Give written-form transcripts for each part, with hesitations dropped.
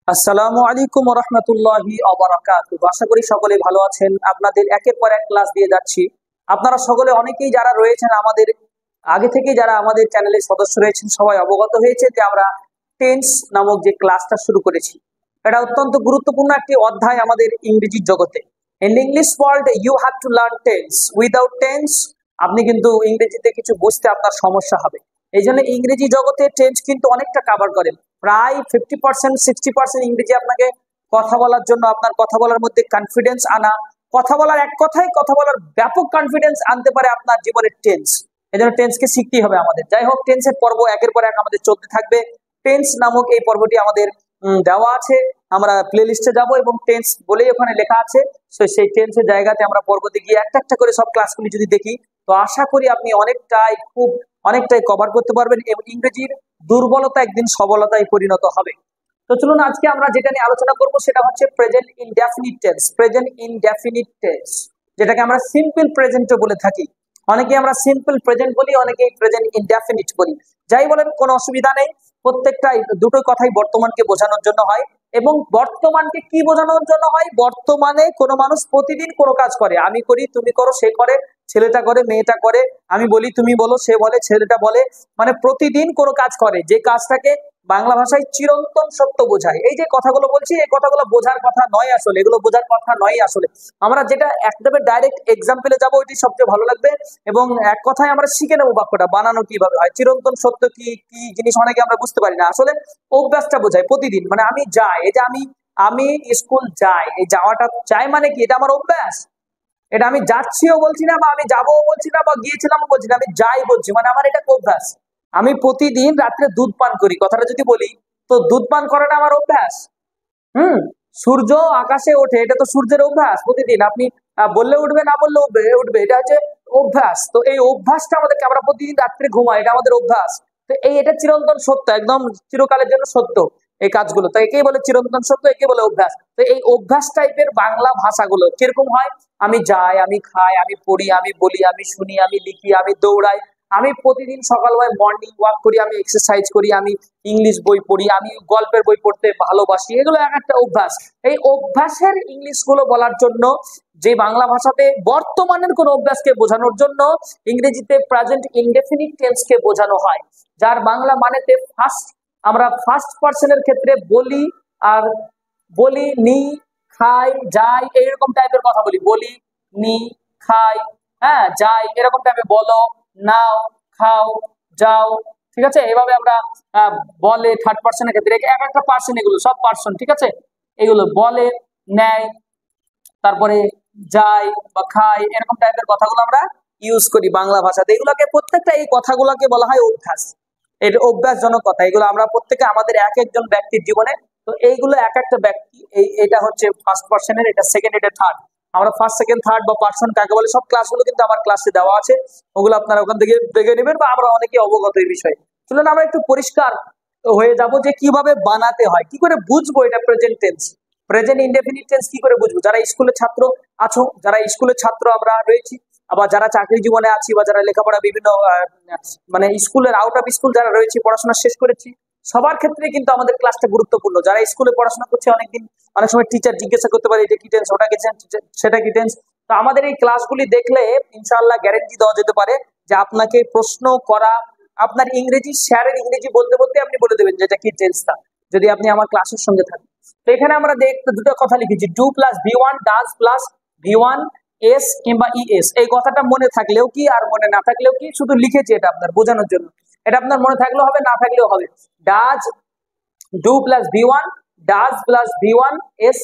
আসসালামু আলাইকুম ওয়া রাহমাতুল্লাহি ওয়া বারাকাতুহু। আশা করি সকলে ভালো আছেন। আপনাদের একের পর এক ক্লাস দিয়ে যাচ্ছি। আপনারা সকলে অনেকেই যারা রয়েছেন আমাদের আগে থেকে যারা আমাদের চ্যানেলের সদস্য রয়েছেন সবাই অবগত হয়েছে যে আমরা টেন্স নামক যে ক্লাসটা শুরু করেছি। এটা অত্যন্ত গুরুত্বপূর্ণ একটি অধ্যায় আমাদের ইংরেজির জগতে। In English world you have to learn tense. Without tense আপনি কিন্তু ইংরেজিতে কিছু বুঝতে আপনার সমস্যা হবে। এই জন্য ইংরেজি জগতে টেন্স কিন্তু অনেকটা কভার করে। প্রায় 50% 60% ইংরেজি আপনাকে কথা বলার জন্য আপনার কথা বলার মধ্যে কনফিডেন্স আনা, কথা বলার এক কথায় কথা বলার ব্যাপক কনফিডেন্স আনতে পারে আপনার জীবনের টেন্স। এই জন্য টেন্সকে শিখতেই হবে আমাদের। যাই হোক, টেন্সের পর্ব একের পর এক আমাদের চলতে থাকবে। টেন্স নামক এই পর্বটি আমাদের দেওয়া আছে। আমরা প্লে লিস্টে যাবো এবং টেন্স বলেই ওখানে লেখা আছে। সেই টেন্সের জায়গাতে আমরা পর্বতে গিয়ে একটা একটা করে সব ক্লাসগুলি যদি দেখি তো আশা করি আপনি অনেকটাই কভার করতে পারবেন এবং ইংরেজির দুর্বলতা একদিন সবলতায় পরিণত হবে। তো চলুন আজকে আমরা যেটা নিয়ে আলোচনা করব সেটা হচ্ছে present indefinite tense. Present indefinite tense যেটাকে আমরা সিম্পল প্রেজেন্টও বলে থাকি। অনেকে আমরা সিম্পল প্রেজেন্ট বলি, অনেকে প্রেজেন্ট ইনডেফিনিট বলি। যাই বলেন কোনো অসুবিধা নেই। প্রত্যেকটাই দুটোই কথাই বর্তমানকে বোঝানোর জন্য হয়। এবং বর্তমানকে কি বোঝানোর জন্য হয়? বর্তমানে কোনো মানুষ প্রতিদিন কোনো কাজ করে, আমি করি, তুমি করো, সে করে, ছেলেটা করে, মেয়েটা করে, আমি বলি, তুমি বলো, সে বলে, ছেলেটা বলে, মানে প্রতিদিন কোনো কাজ করে, যে কাজটাকে বাংলা ভাষায় চিরন্তন সত্য বোঝায়। এই যে কথাগুলো বলছি এই কথাগুলো বোঝার কথা নয়, আসলে এগুলো বোঝার কথা নয়। আসলে আমরা যেটা একদম ডাইরেক্ট এক্সাম্পলে যাবো ওইটি সবচেয়ে ভালো লাগবে এবং এক কথায় আমরা শিখে নেবো বাক্যটা বানানো কিভাবে হয়। চিরন্তন সত্য কি কি জিনিস অনেকে আমরা বুঝতে পারি না। আসলে অভ্যাসটা বোঝায় প্রতিদিন, মানে আমি যাই, এই যে আমি আমি স্কুল যাই, এই যাওয়াটা চাই মানে কি? এটা আমার অভ্যাস। এটা আমি যাচ্ছিও বলছি না বা আমি যাবো বলছি না বা গিয়েছিলাম বলছি না, আমি যাই বলছি, মানে আমার এটা অভ্যাস। আমি প্রতিদিন রাত্রে দুধ পান করি, কথাটা যদি বলি তো দুধ পান করাটা আমার অভ্যাস। হুম। সূর্য আকাশে ওঠে, এটা তো সূর্যের অভ্যাস। প্রতিদিন আপনি বললে উঠবে, না বললে উঠবে, এটা হচ্ছে অভ্যাস। তো এই অভ্যাসটা আমাদেরকে, আমরা প্রতিদিন রাত্রে ঘুমাই, এটা আমাদের অভ্যাস। তো এটা চিরন্তন সত্য, একদম চিরকালের জন্য সত্য এই কাজগুলো। তো একেই বলে চিরন্তন সত্য, একে বলে অভ্যাস। তো এই অভ্যাস টাইপের বাংলা ভাষাগুলো কিরকম হয়? আমি যাই, আমি খাই, আমি পড়ি, আমি বলি, আমি শুনি, আমি লিখি, আমি দৌড়াই, আমি প্রতিদিন সকালবেলায় মর্নিং ওয়াক করি, আমি এক্সারসাইজ করি, আমি ইংলিশ বই পড়ি, আমি গল্পের বই পড়তে ভালোবাসি, এগুলো এক একটা অভ্যাস। এই অভ্যাসের ইংলিশ গুলো বলার জন্য, যে বাংলা ভাষাতে বর্তমানের কোন অভ্যাসকে বোঝানোর জন্য ইংরেজিতে প্রেজেন্ট ইনডেফিনিট টেন্সকে বোঝানো হয়, যার বাংলা মানেতে আমরা ফার্স্ট পার্সনের ক্ষেত্রে বলি আর বলি, নি, খাই, যাই, এইরকম টাইপের কথা বলি। বলি, নি, খাই, হ্যাঁ, যাই, এরকম টাইপের, বলো, নাও, খাও, যাও, ঠিক আছে। এভাবে আমরা বলে থার্ড পার্সনের ক্ষেত্রে এক একটা পার্সন, এগুলো সব পার্সন, ঠিক আছে। এগুলো বলে, নেয়, তারপরে যাই বা খাই, এরকম টাইপের কথাগুলো আমরা ইউজ করি বাংলা ভাষাতে। এগুলোকে প্রত্যেকটা এই কথাগুলোকে বলা হয় অভ্যাস। এটা অভ্যাসজনক কথা। এগুলো আমরা প্রত্যেকে আমাদের এক একজন ব্যক্তির জীবনে, তো এইগুলো এক একটা ব্যক্তি, এটা হচ্ছে ফার্স্ট পার্সনের, এটা সেকেন্ড, এটা থার্ড। আমরা ফার্স্ট, সেকেন্ড, থার্ড বা পার্সন কাকে বলে সব ক্লাসগুলো কিন্তু আমার ক্লাসে দেওয়া আছে। ওগুলো আপনারা ওখান থেকে দেখে নেবেন বা আমরা অনেকে অবগত এই বিষয়ে। চলুন আমরা একটু পরিষ্কার হয়ে যাব যে কিভাবে বানাতে হয়, কি করে বুঝবো এটা present tense. Present indefinite tense কি করে বুঝবো? যারা স্কুলের ছাত্র আছো, যারা স্কুলের ছাত্র আমরা রয়েছি, আবার যারা চাকরি জীবনে আছি বা যারা লেখাপড়া বিভিন্ন মানে স্কুলের আউট অফ স্কুল যারা রয়েছে, পড়াশোনা শেষ করেছি, সবার ক্ষেত্রে কিন্তু আমাদের ক্লাসটা গুরুত্বপূর্ণ। যারা স্কুলে পড়াশোনা করছে অনেকদিন, অনেক সময় টিচার জিজ্ঞাসা করতে পারে এটা কি টেন্স, ওটা কি টেন্স, সেটা কি টেন্স। তো আমাদের এই ক্লাসগুলি দেখলে ইনশাআল্লাহ গ্যারেন্টি দেওয়া যেতে পারে যে আপনাকে প্রশ্ন করা, আপনার ইংরেজি স্যারের ইংরেজি বলতে বলতে আপনি বলে দেবেন যেটা কি টেন্সটা, যদি আপনি আমার ক্লাসের সঙ্গে থাকেন। তো এখানে আমরা দুটো কথা লিখেছি, ডু প্লাস ভি1, ডাজ প্লাস ভি1 এস কিংবা ইএস। এই কথাটা মনে থাকলেও কি আর মনে না থাকলেও কি, শুধু লিখেছি এটা আপনার বোঝানোর জন্য। এটা আপনার মনে থাকলেও হবে, না থাকলেও হবে। ডাজ, ডু প্লাস ভি1, ডাজ প্লাস ভি1 এস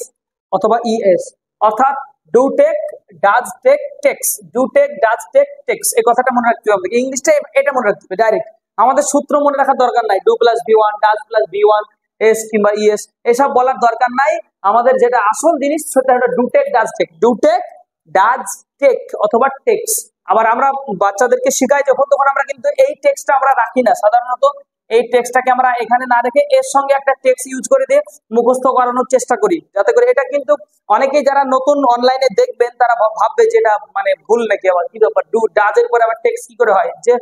অথবা ইএস, অর্থাৎ do take, does take, takes, do take, does take, takes. এই কথাটা মনে রাখতে হবে। ইংলিশটা এটা মনে রাখতে হবে ডাইরেক্ট। আমাদের সূত্র মনে রাখার দরকার নাই। ডু প্লাস ভি1, ডাজ প্লাস ভি1 এস কিংবা ইএস এসব বলার দরকার নাই। আমাদের যেটা আসল জিনিস সেটা হলো do take, does take, do take, does take অথবা টেক্স। আবার আমরা বাচ্চাদেরকে শেখাই যখন, তখন আমরা কিন্তু এই টেক্সটটা আমরা রাখি না সাধারণত। এই টেক্সটটাকে আমরা এখানে না রেখে এর সঙ্গে একটা টেক্সট ইউজ করে দিয়ে মুখস্থ করানোর চেষ্টা করি, যাতে করে এটা কিন্তু অনেকেই যারা নতুন অনলাইনে দেখবেন তারা ভাববে যে এটা মানে ভুল নাকি, আবার কি ব্যাপার, ডু ডাজের পরে আবার টেক্সট কি করে হয়, যে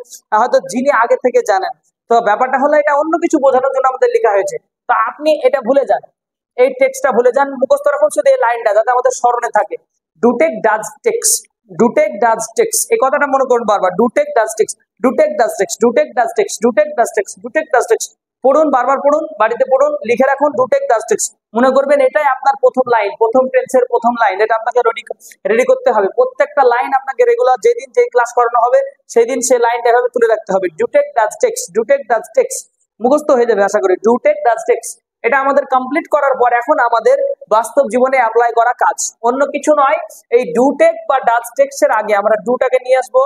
হয়তো যিনি আগে থেকে জানেন। তো ব্যাপারটা হলো এটা অন্য কিছু বোঝানোর জন্য আমাদের লেখা হয়েছে। তো আপনি এটা ভুলে যান, এই টেক্সটটা ভুলে যান, মুখস্থ রাখুন শুধু এই লাইনটা যাতে আমাদের স্মরণে থাকে। Do take does takes, do take does takes, এই কথাটা মনে করুন বারবার, do take does takes, do take does takes, do take does takes, do take does takes, do take does takes. পড়ুন, বারবার পড়ুন, বাড়িতে পড়ুন, লিখে রাখুন ডুটেক ডাজ টেক্স। মনে করবেন এটাই আপনার প্রথম লাইন, প্রথম টেন্সের প্রথম লাইন, এটা আপনাকে রেডি করতে হবে। প্রত্যেকটা লাইন আপনাকে রেগুলার যেদিন যে ক্লাস করানো হবে সেই দিন সেই লাইনটা এভাবে তুলে রাখতে হবে। ডুটেক does takes, do take does text, মুখস্থ হয়ে যাবে আশা করি। ডুটেক ডাজ টেক্স, এটা আমাদের কমপ্লিট করার পর এখন আমাদের বাস্তব জীবনে অ্যাপ্লাই করা কাজ, অন্য কিছু নয়। এই ডুটেক বা ডাজ টেক্স এর আগে আমরা ডুটাকে নিয়ে আসবো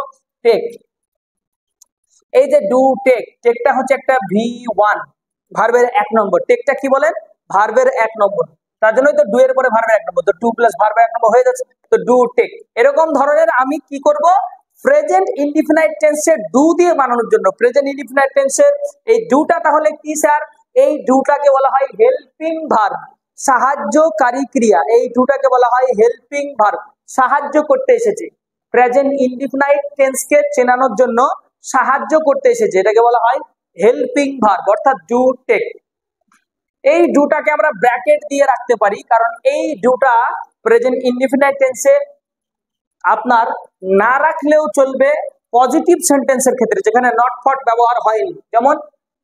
টেক। এই যে ডু টেক, টেকটা হচ্ছে একটা V1 ভার্বের 1 নম্বর। টেকটা কি বলেন? ভার্বের 1 নম্বর, তার জন্যই তো ডু এর পরে ভার্বের 1 নম্বর, তো টু প্লাস ভার্বের 1 নম্বর হয়ে যাচ্ছে, তো ডু টেক। এরকম ধরনের আমি কি করব, প্রেজেন্ট ইনডিফিনাইট টেন্সে ডু দিয়ে বানানোর জন্য, প্রেজেন্ট ইনডিফিনাইট টেন্সের এই ডুটা তাহলে কি স্যার? এই ডুটাকে বলা হয় হেল্পিং ভার্ব, সাহায্যকারী ক্রিয়া। এই ডুটাকে বলা হয় হেল্পিং ভার্ব, সাহায্য করতে এসেছে। প্রেজেন্ট ইনডিফিনাইট টেন্সকে চেনানোর জন্য সাহায্য করতে এসেছে, এটাকে বলা হয় হেল্পিং ভার্ব, অর্থাৎ ডু টেক। এই ডুটাকে আমরা ব্র্যাকেট দিয়ে রাখতে পারি, কারণ এই ডুটা প্রেজেন্ট ইনডিফিনাইট টেন্সে আপনার না রাখলেও চলবে পজিটিভ সেন্টেন্সের ক্ষেত্রে, যেখানে নট ফট ব্যবহার হয়নি। যেমন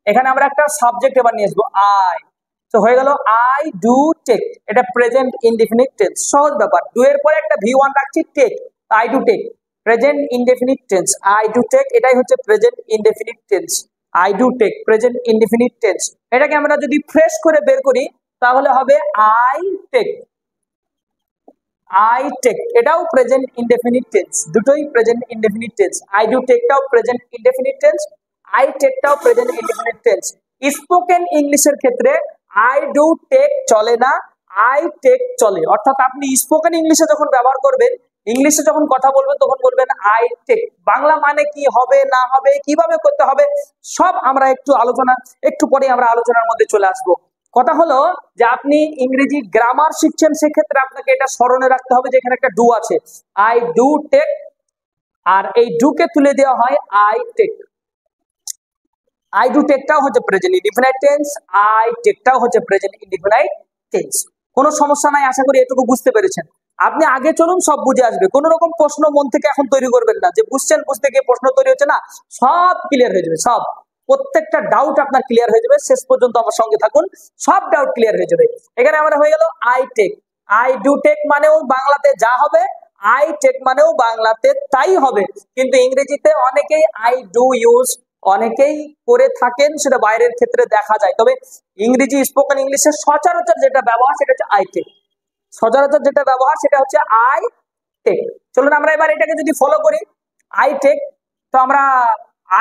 এখানে আমরা একটা সাবজেক্ট এবার নিয়ে আসবো আই, তো হয়ে গেল আই ডু টেক, এটা প্রেজেন্ট ইনডিফিনিট টেন্স, সহজ ব্যাপার। ডু এর পরে একটা V1 রাখছি, take, I do take, present indefinite tense, I do take, এটাই হচ্ছে present indefinite tense, I do take, present indefinite tense. এটাকে আমরা যদি ফ্রেশ করে বের করি তাহলে হবে আই টেক, আই টেক, এটাও প্রেজেন্ট ইনডেফিনিট টেন্স, দুটোই present indefinite tense. I do টেকটাও প্রেজেন্ট ইনডেফিনিট টেন্স, আই টেকটাও প্রেজেন্ট ইনডেফিনিট টেন্স। স্পোকেন ইংলিশের ক্ষেত্রে আই ডু টেক চলে না, আই টেক চলে। অর্থাৎ আপনি স্পোকেন ইংলিশে যখন ব্যবহার করবেন, ইংলিশে যখন কথা বলবেন তখন বলবেন আই টেক। বাংলা মানে কি হবে না হবে, কিভাবে করতে হবে, সব আমরা একটু পরে আমরা আলোচনার মধ্যে চলে আসবো। কথা হলো যে আপনি ইংরেজি গ্রামার শিখছেন, সেক্ষেত্রে আপনাকে এটা স্মরণে রাখতে হবে যে এখানে একটা ডু আছে, আই ডু টেক, আর এই ডু কে তুলে দেওয়া হয় আই টেক। আই ডু টেকটাও হচ্ছে প্রেজেন্ট ইনডিফিনাইট টেন্স, আই টেকটাও হচ্ছে প্রেজেন্ট ইনডিফিনাইট টেন্স। কোনো সমস্যা নাই, আশা করি এটুকু বুঝতে পেরেছেন। আপনি আগে চলুন, সব বুঝে আসবে। কোনো রকম প্রশ্ন মন থেকে এখন তৈরি করবেন না যে বুঝছেন, বুঝতে গিয়ে প্রশ্ন তৈরি হচ্ছে না, সব ক্লিয়ার হয়ে যাবে, সব প্রত্যেকটা ডাউট আপনার ক্লিয়ার হয়ে যাবে। শেষ পর্যন্ত আমার সঙ্গে থাকুন, সব ডাউট ক্লিয়ার হয়ে যাবে। এখানে আমাদের হয়ে গেল I take, I do take মানেও বাংলাতে যা হবে, আই টেক মানেও বাংলাতে তাই হবে। কিন্তু ইংরেজিতে অনেকেই আই ডু ইউজ অনেকেই করে থাকেন, সেটা বাইরের ক্ষেত্রে দেখা যায়। তবে ইংরেজি স্পোকেন ইংলিশের সচরাচর যেটা ব্যবহার সেটা হচ্ছে আই টেক, সচরাচর যেটা ব্যবহার সেটা হচ্ছে আই টেক। চলুন আমরা এবার এটাকে যদি ফলো করি, আই টেক, তো আমরা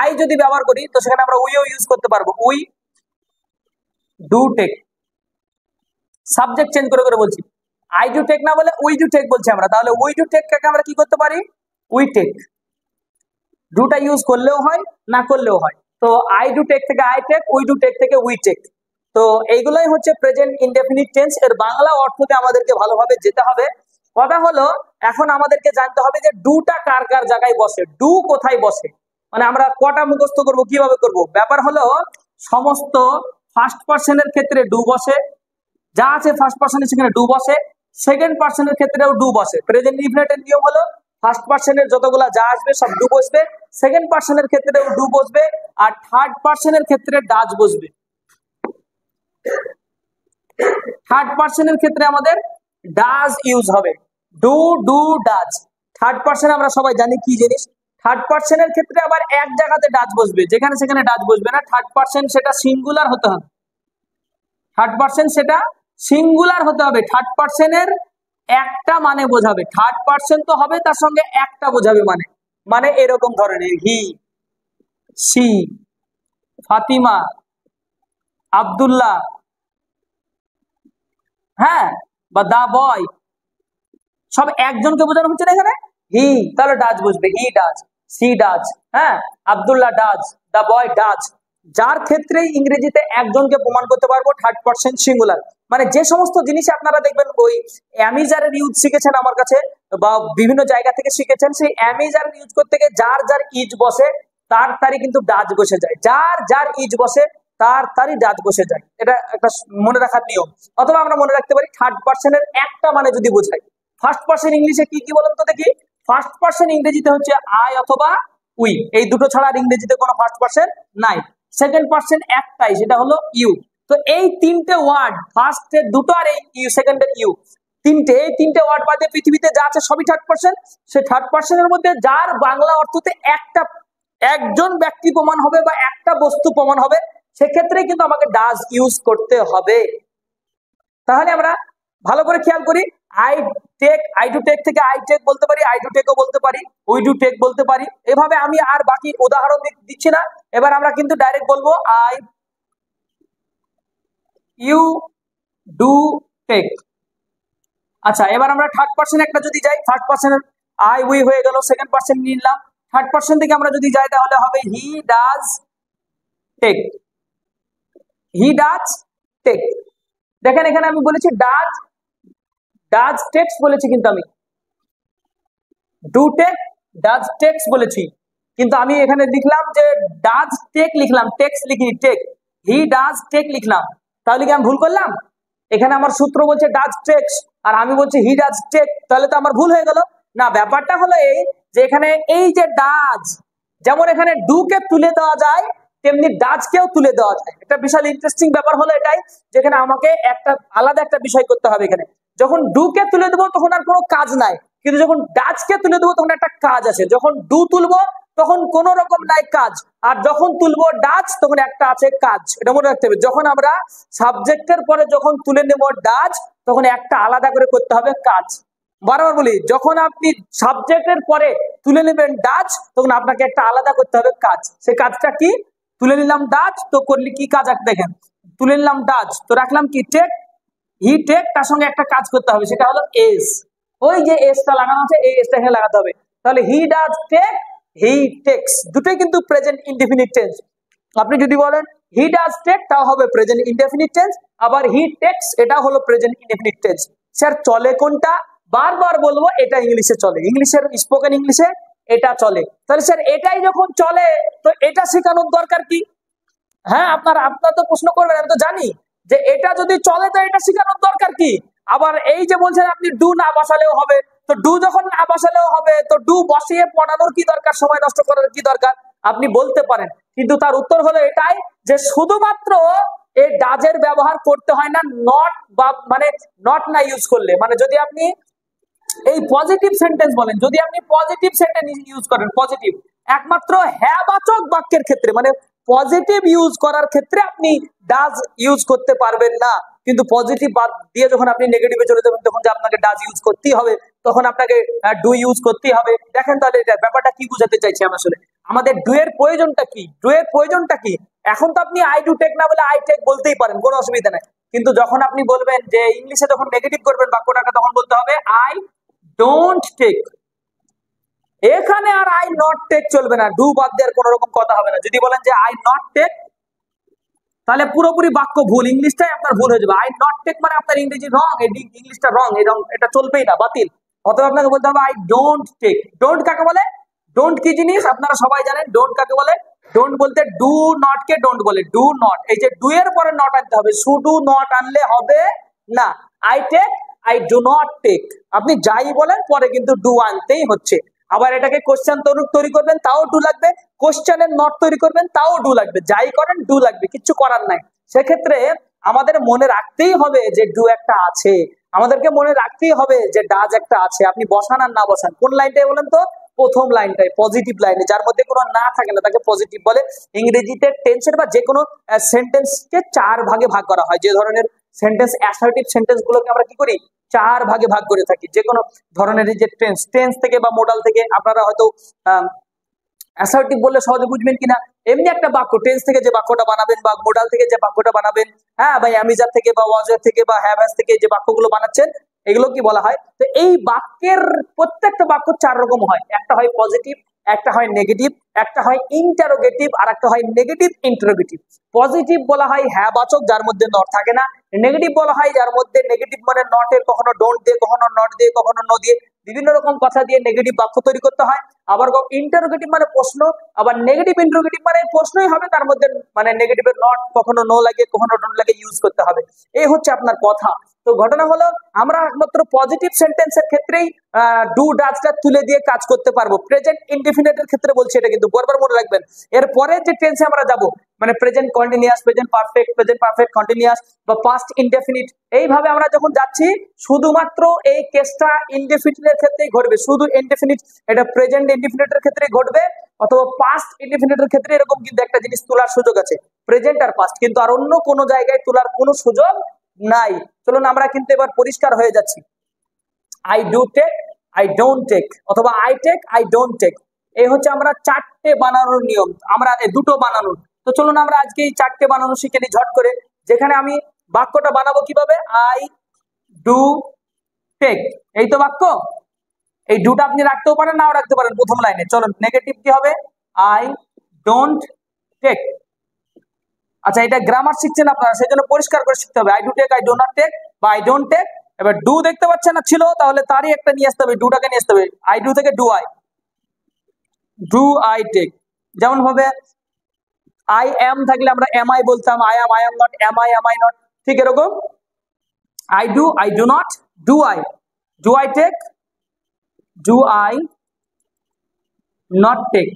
আই যদি ব্যবহার করি তো সেখানে আমরা উইও ইউজ করতে পারবো, we do take. Subject change করে করে বলছি, আই ডু টেক না বলে উই ডু টেক বলছি আমরা, তাহলে উই ডু টেক কে আমরা কি করতে পারি, উই টেক। ডুটা ইউজ করলেও হয়, না করলেও হয়। তো আই ডু টেক থেকে I take, we do take থেকে উই টেক। তো এইগুলোই হচ্ছে প্রেজেন্ট ইনডেফিনিট টেন্স। এর বাংলা অর্থতে আমাদেরকে ভালোভাবে যেতে হবে। কথা হলো এখন আমাদেরকে জানতে হবে যে ডুটা কার কার জায়গায় বসে, ডু কোথায় বসে, মানে আমরা কটা মুখস্থ করব, কিভাবে করব। ব্যাপার হলো সমস্ত ফার্স্ট পার্সনের ক্ষেত্রে ডু বসে, যা আছে ফার্স্ট পার্সনে সেখানে ডু বসে, সেকেন্ড পার্সনের ক্ষেত্রেও ডু বসে। প্রেজেন্ট ইনডিফিনিটের নিয়ম হলো ফার্স্ট পার্সনের যতগুলা যা আসবে সব ডু বসবে, সেকেন্ড পার্সনের ক্ষেত্রেও ডু বসবে, আর থার্ড পার্সনের ক্ষেত্রে ডাজ বসবে। থার্ড পার্সনের ক্ষেত্রে আমাদের ডাজ ইউজ হবে, do do does. Third person আমরা সবাই জানি কি জিনিস। থার্ড পার্সনের ক্ষেত্রে আবার এক জায়গাতে ডাজ বসবে, যেখানে সেখানে ডাজ বসবে না। থার্ড পার্সন সেটা সিঙ্গুলার হতে হবে, থার্ড পার্সন সেটা সিঙ্গুলার হতে হবে। থার্ড পার্সনের একটা মানে বোঝাবে, থার্ড পার্সন তো হবে তার সঙ্গে একটা বোঝাবে, মানে এরকম ধরনের হি, সি, ফাতিমা, আব্দুল্লাহ, হ্যাঁ, বা দা বয়, সব একজনকে বোঝানো হচ্ছে না এখানে। হি তাহলে ডাজ বসবে, হি ডাজ, সি ডাজ, হ্যাঁ, Abdullah does, the boy does. যার ক্ষেত্রে ইংরেজিতে একজনকে প্রমাণ করতে পারবো থার্ড পার্সন সিঙ্গুলার। মানে যে সমস্ত জিনিস আপনারা দেখবেন ওই অ্যামিজারের ইউজ শিখেছেন আমার কাছে বা বিভিন্ন জায়গা থেকে শিখেছেন, সেই অ্যামিজারের ইউজ করতে গিয়ে যার যার ইজ বসে তার তারই কিন্তু ডাজ বসে যায়। যার যার ইজ বসে তাড়াতাড়ি ডাচ বসে যায়। এটা একটা মনে রাখার নিয়ম। অথবা আমরা মনে রাখতে পারি থার্ড পার্সনের একটা মানে যদি বোঝাই। ফার্স্ট পার্সন ইংলিশে কি কি বলেন তো দেখি? ফার্স্ট পার্সন ইংরেজিতে হচ্ছে আই অথবা উই, এই দুটো ছাড়া আর ইংরেজিতে কোনো ফার্স্ট পার্সন নাই। সেকেন্ড পার্সন একটাই, সেটা হলো ইউ। তো এই তিনটে ওয়ার্ড, ফার্স্টের দুটো আর এই ইউ সেকেন্ডের ইউ, এই তিনটে ওয়ার্ড বাদে পৃথিবীতে যা আছে সবই থার্ড পার্সন। সেই থার্ড পার্সনের মধ্যে যার বাংলা অর্থতে একজন ব্যক্তি প্রমাণ হবে বা একটা বস্তু প্রমাণ হবে, সেক্ষেত্রে কিন্তু আমাকে ডাজ ইউজ করতে হবে। তাহলে আমরা ভালো করে খেয়াল করি, আই ডু টেক থেকে আই টেক বলতে পারি, আই ডু টেকও বলতে পারি, উই ডু টেক বলতে পারি। এভাবে আমি আর বাকি উদাহরণ দিচ্ছি না। এবার আমরা কিন্তু ডাইরেক্ট বলবো আই ইউ ডু টেক। আচ্ছা, এবার আমরা থার্ড পার্সন একটা যদি যাই, ফার্স্ট পার্সনের আই উই হয়ে গেল, সেকেন্ড পার্সন নিলাম। থার্ড পার্সন থেকে আমরা যদি যাই তাহলে হবে he does take, he does take. দেখেন এখানে আমি বলেছি ডাজ টেক্স বলেছি, কিন্তু আমি ডু টেক ডাজ টেক্স বলেছি, কিন্তু আমি এখানে লিখলাম যে ডাজ টেক লিখলাম, টেক্স লিখিনি, টেক। হি ডাজ টেক লিখলাম, তাহলে কি আমি ভুল করলাম? এখানে আমার সূত্র বলছে ডাজ টেক্স আর আমি বলছি হি ডাজ টেক, তাহলে তো আমার ভুল হয়ে গেল না। ব্যাপারটা হলো এই যে এখানে এই যে ডাজ, যেমন এখানে ডু কে তুলে দেওয়া যায় তেমনি ডাজ কেও তুলে দেওয়া যায়। এটা বিশাল ইন্টারেস্টিং ব্যাপার হলো এটাই, যেখানে আমাকে আলাদা একটা বিষয় করতে হবে। এখানে যখন ডু কে তুলে দেবো তখন আর কোনো কাজ নাই, কিন্তু যখন ডাজ কে তুলে দেবো তখন একটা কাজ আছে। যখন ডু তুলবো তখন কোন রকম নাই কাজ, আর যখন তুলবো ডাজ তখন একটা আছে কাজ। এটা মনে রাখতে হবে, যখন আমরা সাবজেক্টের পরে যখন তুলে নেব ডাজ তখন একটা আলাদা করে করতে হবে কাজ। বারবার বলি, যখন আপনি সাবজেক্টের পরে তুলে নেবেন ডাজ তখন আপনাকে একটা আলাদা করতে হবে কাজ। সেই কাজটা কি? তুলে নিলাম ডাজ, তো করলে কি কাজ আছে দেখেন, তুলে নিলাম ডাজ তো রাখলাম কি টেক, হি টেক, তার সঙ্গে একটা কাজ করতে হবে, সেটা হলো এস। ওই যে এসটা লাগানো আছে এই এসটা এখানে লাগাতে হবে। তাহলে he does take, he takes, দুটোই কিন্তু প্রেজেন্ট ইনডেফিনিট টেন্স। আপনি যদি বলেন হি ডাজ টেক তাও হবে প্রেজেন্ট ইনডেফিনিট টেন্স, আবার হি টেক্স এটা হলো প্রেজেন্ট ইনডেফিনিট টেন্স। স্যার চলে কোনটা? বারবার বলবো, এটা ইংলিশে চলে, ইংলিশের স্পোকেন ইংলিশে এটা চলে। তাহলে স্যার এটাই যখন চলে তো এটা শেখানোর দরকার কি? হ্যাঁ, আপনার তো প্রশ্ন করবেন, আমি তো জানি যে এটা যদি চলে তো এটা শেখানোর দরকার কি। আবার এই যে বলছেন আপনি ডু না বসালেও হবে, তো ডু যখন না বসালেও হবে তো ডু বসিয়ে পড়ানোর কি দরকার, সময় নষ্ট করার কি দরকার? আপনি বলতে পারেন, কিন্তু তার উত্তর হলো এটাই যে শুধুমাত্র এই ডাজের ব্যবহার করতে হয় না নট বা মানে নট না ইউজ করলে, মানে যদি আপনি এই পজিটিভ সেন্টেন্স বলেন, যদি আপনি পজিটিভ সেন্টেন্স ইউজ করেন, পজিটিভ একমাত্র হ্যাঁ বাচক বাক্যের ক্ষেত্রে, মানে পজিটিভ ইউজ করার ক্ষেত্রে আপনি ডাজ ইউজ করতে পারবেন না। কিন্তু পজিটিভ বাদ দিয়ে যখন আপনি নেগেটিভে চলে যাবেন তখন যে আপনাকে ডাজ ইউজ করতেই হবে, তখন আপনাকে ডু ইউজ করতেই হবে। দেখেন তাহলে এটা ব্যাপারটা কি বুঝাতে চাইছি আমি আসলে, আমাদের ডু এর প্রয়োজনটা কি, ডু এর প্রয়োজনটা কি? এখন তো আপনি আই ডু টেক না বলে আই টেক বলতেই পারেন, কোনো অসুবিধা নাই, কিন্তু যখন আপনি বলবেন যে ইংলিশে যখন নেগেটিভ করবেন বাক্যটাকে তখন বলতে হবে আই ডোন্ট টেক। এখানে আর আই নট টেক চলবে না, ডু বাদ দেওয়ার কোনো রকম কথা হবে না। যদি বলেন যে আই নট টেক তাহলে পুরোপুরি বাক্য ভুল, ইংলিশটাই আপনার ভুল হয়ে যাবে। আই নট টেক মানে আপনার ইংরেজি রং, ইংলিশটা রং, এটা চলবেই না, বাতিল। অথবা আপনাকে বলতে হবে আই ডোন্ট টেক। ডোন্ট কাকে বলে? ডোন্ট কি জিনিস আপনারা সবাই জানেন, ডোন্ট কাকে বলে? ডোন্ট বলতে ডু নট কে ডোন্ট বলে, ডু নট, এই যে ডু এর পরে নট আনতে হবে, শুধু নট আনলে হবে না। I take, I do not take, আপনি যাই বলেন পরে কিন্তু ডু আনতেই হচ্ছে। আবার এটাকে কোশ্চেন তৈরি করবেন তাও ডু লাগবে, কোশ্চেনের নট তৈরি করবেন তাও ডু লাগবে, যাই করেন ডু লাগবে, কিচ্ছু করার নাই। সেক্ষেত্রে আমাদের মনে রাখতেই হবে যে ডু একটা আছে, আমাদেরকে মনে রাখতেই হবে যে ডাজ একটা আছে। আপনি বসান আর না বসান, কোন লাইনটাই বলেন তো? প্রথম লাইনটাই, পজিটিভ লাইনে, যার মধ্যে কোনো না থাকে না তাকে পজিটিভ বলে। ইংরেজিতে টেন্সের বা যে কোনো সেন্টেন্সকে 4 ভাগে ভাগ করা হয়। যে ধরনের সেন্টেন্স, অ্যাসার্টিভ সেন্টেন্স গুলোকে আমরা কি করি? 4 ভাগে ভাগ করে থাকি। যে কোনো ধরনের যে টেন্স থেকে বা মোডাল থেকে, আপনারা হয়তো অ্যাসার্টিভ বললে সহজে বুঝবেন কিনা, এমনি একটা বাক্য টেন্স থেকে যে বাক্যটা বানাবেন বা মোডাল থেকে যে বাক্যটা বানাবেন, হ্যাঁ ভাই অ্যামিজার থেকে বা ওয়াজের থেকে বা হ্যাভ হ্যাজ থেকে যে বাক্যগুলো বানাচ্ছেন এগুলো কি বলা হয়? তো এই বাক্যের প্রত্যেকটা বাক্য 4 রকম হয়, একটা হয় পজিটিভ, একটা হয় নেগেটিভ, একটা হয় ইন্টারোগেটিভ, আর একটা হয় নেগেটিভ ইন্টারোগেটিভ। পজিটিভ বলা হয় হ্যাঁ বাচক, যার মধ্যে নট থাকে না। নেগেটিভ বলা হয় যার মধ্যে নেগেটিভ মানে নটের কখনো ডোন্ট দিয়ে, কখনো নট দিয়ে, কখনো নো দিয়ে, বিভিন্ন রকম কথা দিয়ে নেগেটিভ বাক্য তৈরি করতে হয়। আবার ইন্টারোগেটিভ মানে প্রশ্ন, আবার নেগেটিভ ইন্টারোগেটিভ মানে প্রশ্নই হবে, তার মধ্যে মানে নেগেটিভের নট, কখনো নো লাগে কখনো ডোন্ট লাগে ইউজ করতে হবে। এই হচ্ছে আপনার কথা। তো ঘটনা হলো আমরা একমাত্র পজিটিভ সেন্টেন্সের ক্ষেত্রেই ডু ডাজটা তুলে দিয়ে কাজ করতে পারবো। প্রেজেন্ট ইনডিফিনিটের ক্ষেত্রে বলছি এটা, কিন্তু বারবার মনে রাখবেন। এরপরে যে টেন্সে আমরা যাব মানে present continuous, present perfect continuous বা পাস্ট ইনডেফিনিট, এইভাবে আমরা যখন যাচ্ছি শুধুমাত্র এই কেসটা ইনডেফিনিটের ক্ষেত্রেই ঘটবে, শুধু ইনডেফিনিট এটা প্রেজেন্ট ইনডেফিনিটের ক্ষেত্রেই ঘটবে, অথবা পাস্ট ইনডেফিনিটের ক্ষেত্রে এরকম কিন্তু একটা জিনিস তোলার সুযোগ আছে, প্রেজেন্ট আর পাস্ট, কিন্তু আর অন্য কোনো জায়গায় তোলার কোনো সুযোগ নাই। চলুন আমরা কিন্তু এবার পরিষ্কার হয়ে যাচ্ছি। I do take, I don't take, অথবা I take, I don't take, এই হচ্ছে আমরা চারটে বানানোর নিয়ম, আমরা দুটো বানানোর। তো চলুন আমরা আজকে এই চারটে বানানো শিখে নিই ঝট করে। যেখানে আমি বাক্যটা বানাবো কিভাবে, আই ডু টেক, এই তো বাক্য। এই ডুটা আপনি রাখতেও পারেন নাও রাখতে পারেন প্রথম লাইনে। চলুন নেগেটিভ কি হবে, আই ডোন্ট টেক। আচ্ছা এটা গ্রামার শিখছেন আপনারা, সেই জন্য পরিষ্কার করে শিখতে হবে। I do take, I do not take বা আই ডোন্ট টেক। এবার ডু দেখতে পাচ্ছেন না ছিল, তাহলে তারই একটা নিয়ে আসতে হবে, ডুটাকে নিয়ে আসতে হবে। আই ডু থেকে ডু আই টেক। যেমন ভাবে আই এম থাকলে আমরা এম আই বলতাম, I am not, am I not, ঠিক এরকম। I do not, do I take, do I not take.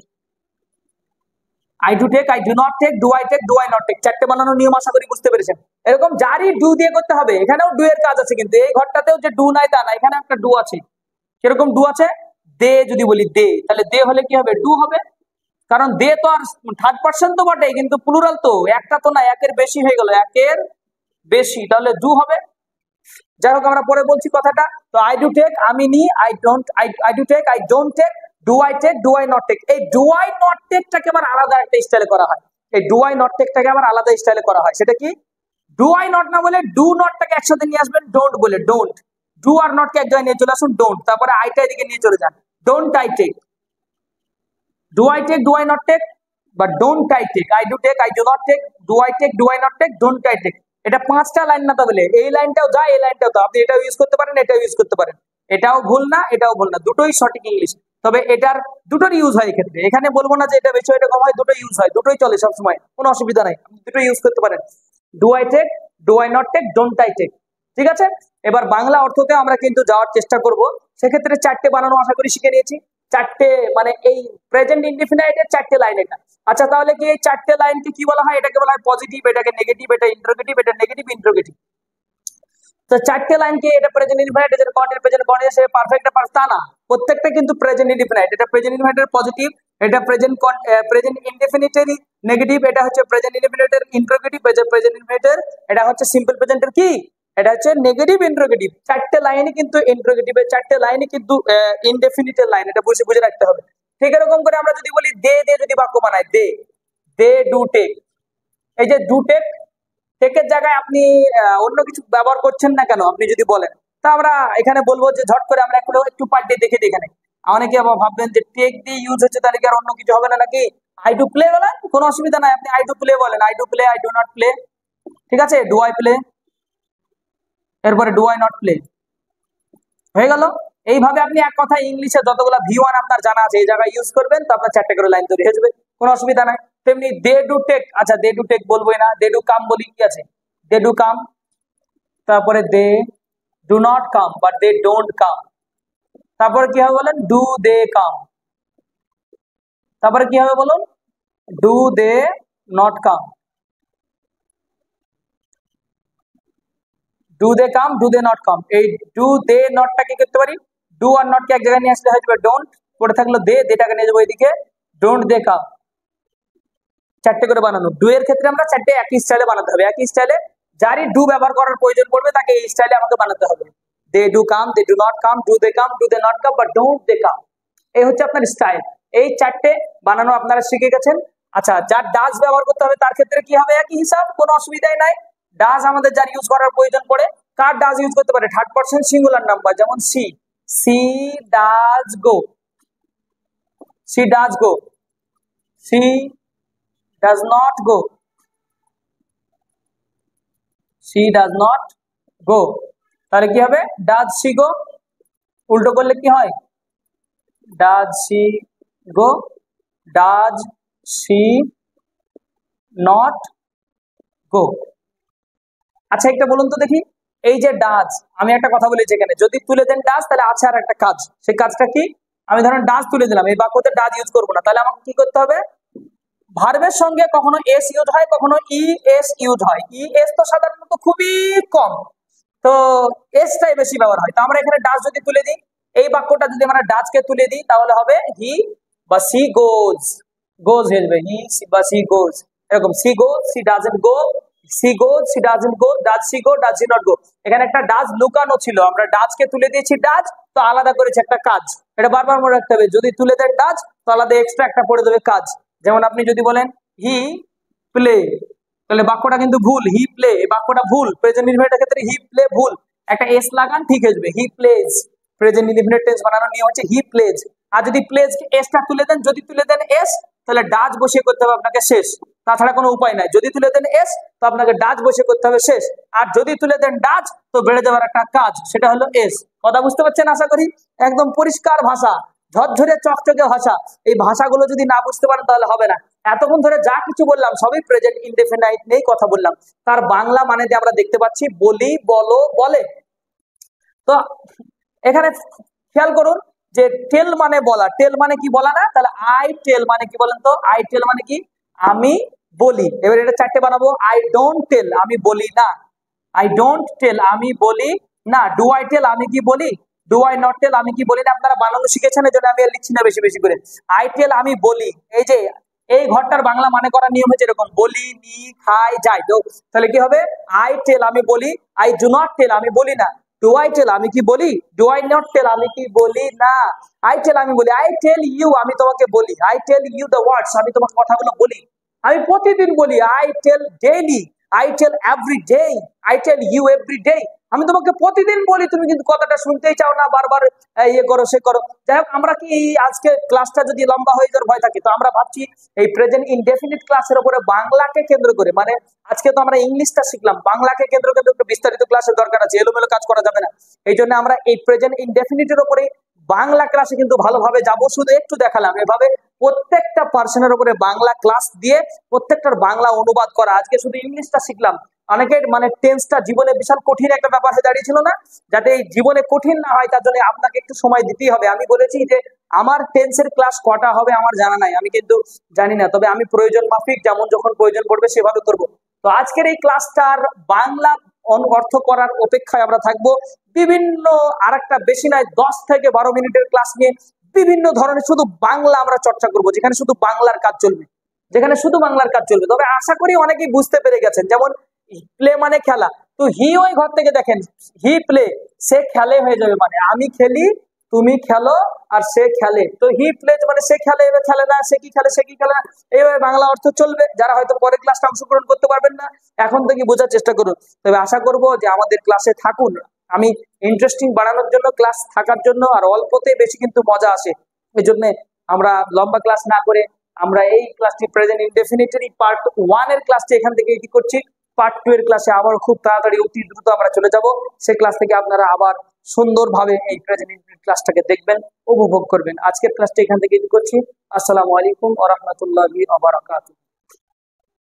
I do take, I do not take, do I take, do I not take. চারটে বানানোর নিয়ম আশা করি বুঝতে পেরেছেন। এরকম যারই ডু দিয়ে করতে হবে, এখানেও ডু এর কাজ আছে, কিন্তু এই ঘরটাতেও যে ডু নাই তা না, এখানে একটা ডু আছে। কিরকম ডু আছে, দে যদি বলি দে, তাহলে দে হলে কি হবে, ডু হবে। কারণ দে তো আর থার্ড পার্সন তো বটে, কিন্তু প্লুরাল তো, একটা তো না, একের বেশি হয়ে গেল, একের বেশি, তাহলে ডু হবে। যাই হোক আমরা পরে বলছি কথাটা। তো আই ডু টেক আমি নি, I do take, I don't take, do I take, do I not take. এই ডু আই নট টেকটাকে আবার আলাদা একটা স্টাইলে করা হয়, এই ডু আই নট টেকটাকে আবার আলাদা স্টাইলে করা হয়। সেটা কি, ডু আই নট না বলে ডু নটটাকে একসাথে নিয়ে আসবেন, ডোন্ট বলে ডোন্ট, ডু আর নটকে এক জায়গায় নিয়ে চলে আসুন ডোন্ট, তারপরে আইটা এদিকে নিয়ে চলে যান, don't I take, do I take, do I not take বা don't I take, I do take, I do not take, do I take, do I not take, don't I take. এটা পাঁচটা line না, তাহলে এই লাইনটাও যা, এই লাইনটাও যা, আপনি এটাও ইউজ করতে পারেন, এটাও ইউজ করতে পারেন, এটাও ভুল না এটাও ভুল না, দুটোই সঠিক ইংলিশ। তবে এটার দুটোর ইউজ হয় এক্ষেত্রে, এখানে বলবো না যে এটা বেশি এটা কম হয়, দুটো ইউজ হয়, দুটোই চলে সবসময়, কোনো অসুবিধা নাই, আপনি দুটো ইউজ করতে পারেন। Do I take, do I not take, don't I take, ঠিক আছে। এবার বাংলা অর্থতে আমরা কিন্তু যাওয়ার চেষ্টা করব। সেক্ষেত্রে চারটে বানানো আশা করি শিখে নিয়েছি, চারটে মানে এই প্রেজেন্ট ইনডিফিনাইটের চারটে লাইন এটা। আচ্ছা তাহলে কি এই চারটে লাইনকে কি বলা হয়, এটাকে বলা হয় পজিটিভ, এটাকে নেগেটিভ, এটা ইন্টারোগেটিভ, এটা নেগেটিভ ইন্টারোগেটিভ। তো চারটে লাইনকে এটা প্রেজেন্ট ইনডিফিনাইট, এটা কন্টিনিউয়াস, প্রেজেন্ট কন্টিনিউয়াস, পারফেক্ট তা না, প্রত্যেকটা কিন্তু প্রেজেন্ট ইনডিফিনাইট। এটা প্রেজেন্ট ইনডিফিনাইটের পজিটিভ, এটা প্রেজেন্ট ইনডিফিনিটের নেগেটিভ, এটা হচ্ছে প্রেজেন্ট ইনডিফিনিটের ইন্টারোগেটিভ, প্রেজেন্ট ইনডিফিনিটের এটা হচ্ছে সিম্পল প্রেজেন্টের কি, এটা হচ্ছে নেগেটিভ ইন্টারোগেটিভ। চারটে লাইনই কিন্তু ইন্টারোগেটিভের, চারটে লাইনই কিন্তু ইনডেফিনিটের লাইন, এটা বুঝে রাখতে হবে। ঠিক এরকম করে আমরা যদি বলি দে, দে যদি বাক্য বানাই, দে দে ডু টেক, এই যে ডু টেক, টেকের জায়গায় আপনি অন্য কিছু ব্যবহার করছেন না কেন আপনি যদি বলেন, তা আমরা এখানে বলবো যে ঝট করে আমরা একটু পাল্টে দেখে দিই। এখানে অনেকে আবার ভাববেন যে টেক দিয়ে ইউজ হচ্ছে, তাহলে কি আর অন্য কিছু হবে না নাকি, আই ডু প্লে বলেন, কোনো অসুবিধা নাই, আপনি আই ডু প্লে বলেন, I do play, I do not play, ঠিক আছে, ডু আই প্লে, এরপরে ডু আই নট প্লে, হয়ে গেল। এইভাবে আপনি এক কথা ইংলিশে যতগুলো V1 আপনার জানা আছে এই জায়গায় ইউজ করবেন, তো আপনার চারটে করে লাইন তৈরি হয়ে যাবে, কোনো অসুবিধা নাই। তেমনি দে ডু টেক, আচ্ছা দে ডু টেক বলবোই না, দে ডু কাম বলি, কি আছে, দে ডু কাম, তারপরে দে ডু নট কাম বা দে ডোন্ট কাম, তারপরে কি হবে বলেন, ডু দে কাম, তারপরে কি হবে বলুন, do they not come, do they come, do they not come. এই ডু দে নটটা কি করতে পারি, ডু আর নটকে এক জায়গায় নিয়ে আসলে হয়ে যাবে ডোন্ট, পড়ে থাকলো দে, দেটাকে নিয়ে যাবো এদিকে, ডোন্ট দে কাম। চারটে করে বানানো, ডু এর ক্ষেত্রে আমরা চারটে একই স্টাইলে বানাতে হবে, একই স্টাইলে, যারই ডু ব্যবহার করার প্রয়োজন পড়বে তাকে এই স্টাইলে আমাকে বানাতে হবে। They do come, they do not come, do they come, do they not come বা ডোন্ট দে কাম, এই হচ্ছে আপনার স্টাইল। এই চারটে বানানো আপনারা শিখে গেছেন। আচ্ছা যার ডাজ ব্যবহার করতে হবে তার ক্ষেত্রে কি হবে, একই হিসাব, কোনো অসুবিধাই নাই। ডাজ আমাদের যার ইউজ করার প্রয়োজন পড়ে, কার ডাজ ইউজ করতে পারে, থার্ড পারসন সিঙ্গুলার নাম্বার, যেমন she, she does go, she does go, she does not go, she does not go, তাহলে কি হবে, ডাজ সি গো, উল্টো করলে কি হয়, does she go, does she not go? আচ্ছা একটা বলুন তো দেখি, এই যে ডাজ, আমি একটা কথা বলেছি এখানে, যদি তুলে দেন ডাজ তাহলে আছে আর একটা কাজ, সেই কাজটা কি? আমি ধরেন ডাজ তুলে দিলাম, এই বাক্যতে ডাজ ইউজ করবো না, তাহলে আমাকে কি করতে হবে? ভার্বের সঙ্গে কখনো এস ইউজ হয়, কখনো ই এস ইউজ হয়। ই এস তো সাধারণত খুবই কম, তো এসটাই বেশি ব্যবহার হয়। তো আমরা এখানে ডাজ যদি তুলে দিই, এই বাক্যটা যদি আমরা ডাজকে তুলে দিই তাহলে হবে হি বা সি গোজ। গোজ হয়ে যাবে হি বা সি গোজ, এরকম she goes, she doesn't go, she goes, she doesn't go, does she go, does she not go. এখানে একটা ডাজ লুকানো ছিল, আমরা ডাজকে তুলে দিয়েছি ডাজ, তো আলাদা করেছি একটা কাজ। এটা বারবার মনে রাখতে হবে, যদি তুলে দেন ডাজ তো আলাদা এক্সট্রা একটা পড়ে দেবে কাজ। যেমন আপনি যদি বলেন হি প্লে, তাহলে বাক্যটা কিন্তু ভুল, হি প্লে, এই বাক্যটা ভুল। প্রেজেন্ট ইনডিফিনিটের ক্ষেত্রে হি প্লে ভুল, একটা এস লাগান ঠিক হয়ে যাবে, he plays. Present indefinite tense বানানোর নিয়ম হচ্ছে হি প্লেজ। আর যদি প্লেজ কে এসটা তুলে দেন, যদি তুলে দেন এস তাহলে ডাজ বসিয়ে করতে হবে আপনাকে শেষ, তাছাড়া কোনো উপায় নাই। যদি তুলে দেন এস তো আপনাকে ডাজ বসিয়ে করতে হবে শেষ, আর যদি তুলে দেন ডাজ তো বেড়ে যাওয়ার একটা কাজ, সেটা হলো এস। কথা বুঝতে পারছেন আশা করি? একদম পরিষ্কার ভাষা, ঝরঝরে চকচকে ভাষা। এই ভাষাগুলো যদি না বুঝতে পারেন তাহলে হবে না। এতক্ষণ ধরে যা কিছু বললাম সবই প্রেজেন্ট ইনডেফিনাইট নিয়েই কথা বললাম, তার বাংলা মানে যে আমরা দেখতে পাচ্ছি বলি, বলো, বলে। তো এখানে খেয়াল করুন যে টেল মানে বলা, টেল মানে কি বলা না, তাহলে আই টেল মানে কি বলেন তো? আই টেল মানে কি? আমি বলি। এবার এটা চারটে বানাবো, আই ডোন্ট টেল, আমি বলি না। আই ডোন্ট টেল, আমি বলি না। ডু আই টেল, আমি কি বলি? ডু আই নট টেল, আমি কি বলি না? আপনারা বানানো শিখেছেন, এই জন্য আমি আর লিখছি না বেশি বেশি করে। আই টেল, আমি বলি। এই যে এই ঘরটার বাংলা মানে করার নিয়ম হচ্ছে এরকম, বলি, নি, খাই, যাই। তো তাহলে কি হবে? আই টেল, আমি বলি। আই ডু নট টেল, আমি বলি না। ডু আই টেল, আমি কি বলি? ডু আই নট টেল, আমি কি বলি না? আই টেল, আমি বলি। আই টেল ইউ, আমি তোমাকে বলি। I tell you the words, আমি তোমাকে কথাগুলো বলি। আমি প্রতিদিন বলি। I tell daily, I tell every day, I tell you every day. আমি তোমাকে প্রতিদিন বলি, তুমি কিন্তু কথাটা শুনতেই চাও না, বারবার ইয়ে করো সে করো। যাই হোক, আমরা কি আজকে ক্লাসটা যদি লম্বা হয়ে যাওয়ার ভয় থাকে, তো আমরা ভাবছি এই প্রেজেন্ট ইনডেফিনিট ক্লাসের উপরে বাংলাকে কেন্দ্র করে, মানে আজকে তো আমরা ইংলিশটা শিখলাম, বাংলাকে কেন্দ্র করে একটু বিস্তারিত ক্লাসের দরকার আছে, এলোমেলো কাজ করা যাবে না। এই জন্য আমরা এই প্রেজেন্ট ইনডেফিনিটের উপরে বাংলা ক্লাসে কিন্তু ভালোভাবে যাব। শুধু একটু দেখালাম, এভাবে প্রত্যেকটা পার্সনের উপরে বাংলা ক্লাস দিয়ে প্রত্যেকটার বাংলা অনুবাদ করা। আজকে শুধু ইংলিশটা শিখলাম, অনেকের মানে টেন্সটা জীবনে বিশাল কঠিন একটা ব্যাপার হয়ে দাঁড়িয়েছিল না, যাতে এই জীবনে কঠিন না হয় তার জন্য আপনাকে একটু সময় দিতেই হবে। আমি বলেছি যে আমার টেন্সের ক্লাস কটা হবে আমার জানা নাই, আমি কিন্তু জানি না, তবে আমি প্রয়োজন মাফিক যেমন যখন প্রয়োজন পড়বে সেভাবে করব। তো আজকের এই ক্লাসটার বাংলা অর্থ করার অপেক্ষায় আমরা থাকবো। বিভিন্ন আর একটা বেশি নয় 10 থেকে 12 মিনিটের ক্লাস নিয়ে বিভিন্ন ধরনের শুধু বাংলা আমরা চর্চা করব, যেখানে শুধু বাংলার কাজ চলবে, যেখানে শুধু বাংলার কাজ চলবে। তবে আশা করি অনেকেই বুঝতে পেরে গেছেন, যেমন প্লে মানে খেলা, তো হি ওই ঘর থেকে দেখেন হি প্লে, সে খেলে হয়ে যাবে, মানে আমি খেলি, তুমি খেলো, আর সে খেলে। তো হি প্লেজ মানে সে খেলে, এবার খেলে না, সে কি খেলে, সে কি খেলে না, এইভাবে বাংলা অর্থ চলবে। যারা হয়তো পরের ক্লাসটা অংশগ্রহণ করতে পারবেন না, এখন থেকে বোঝার চেষ্টা করুন। তবে আশা করব যে আমাদের ক্লাসে থাকুন। আমি ইন্টারেস্টিং বাড়ানোর জন্য, ক্লাস থাকার জন্য, আর অল্পতে বেশি কিন্তু মজা আসে, এই জন্য আমরা লম্বা ক্লাস না করে আমরা এই ক্লাসটি প্রেজেন্ট ইনডেফিনিটলি পার্ট 1 এর ক্লাসটি এখান থেকে কি করছি, পার্ট 2 এর ক্লাসে আবার খুব তাড়াতাড়ি অতি দ্রুত আমরা চলে যাব। সেই ক্লাস থেকে আপনারা আবার সুন্দরভাবে এই প্রেজেন্ট ইনডেফিনিট ক্লাসটাকে দেখবেন, উপভোগ করবেন। আজকের ক্লাসটি এখান থেকে কি করছি। আসসালামু আলাইকুম ওয়া রাহমাতুল্লাহি ওয়া বারাকাতুহু।